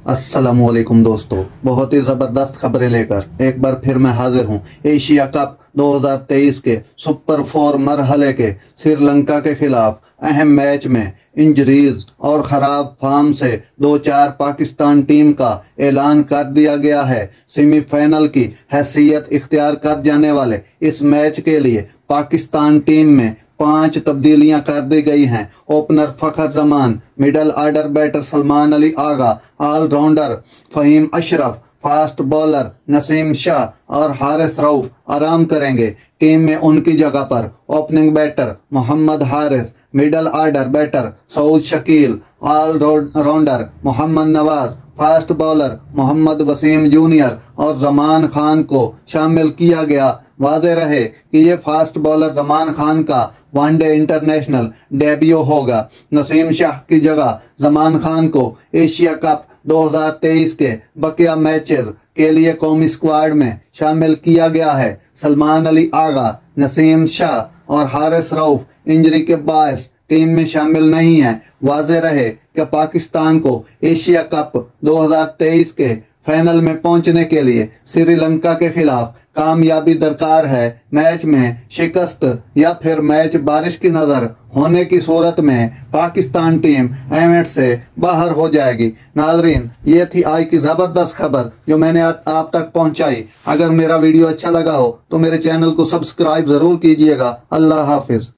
अस्सलामुअलैकुम दोस्तों, बहुत ही ज़बरदस्त खबरें लेकर एक बार फिर मैं हाजिर हूं। एशिया कप 2023 के सुपर 4 मरहले के श्रीलंका के खिलाफ अहम मैच में इंजरीज और ख़राब फॉर्म से 2-4 पाकिस्तान टीम का ऐलान कर दिया गया है। सेमीफाइनल की हैसियत इख्तियार कर जाने वाले इस मैच के लिए पाकिस्तान टीम में 5 तब्दीलियां कर दी गई हैं। Opener Fakhar Zaman, middle order batter Salman Ali Agha, all-rounder Faheem Ashraf, fast bowler Naseem Shah और हारिस रऊफ आराम करेंगे। टीम में उनकी जगह पर opening batter Mohammad Haris, middle order batter Saud Shakeel, all rounder Mohammad Nawaz, fast bowler Mohammad Wasim junior और जमान खान को शामिल किया गया। वाज़ेह रहे कि ये फास्ट बॉलर जमान खान का वनडे इंटरनेशनल डेब्यू होगा। नसीम शाह की जगह जमान खान को एशिया कप 2023 के बकिया मैचेस के लिए कौमी स्क्वाड में शामिल किया गया है। सलमान अली आगा, नसीम शाह और हारिस रऊफ इंजरी के बायस टीम में शामिल नहीं है। वाज़ेह रहे कि पाकिस्तान को एशिया कप 2023 के फाइनल में पहुंचने के लिए श्रीलंका के खिलाफ कामयाबी दरकार है। मैच में शिकस्त या फिर मैच बारिश की नजर होने की सूरत में पाकिस्तान टीम इवेंट से बाहर हो जाएगी। नाजरीन, ये थी आज की जबरदस्त खबर जो मैंने आप तक पहुंचाई। अगर मेरा वीडियो अच्छा लगा हो तो मेरे चैनल को सब्सक्राइब जरूर कीजिएगा। अल्लाह हाफिज।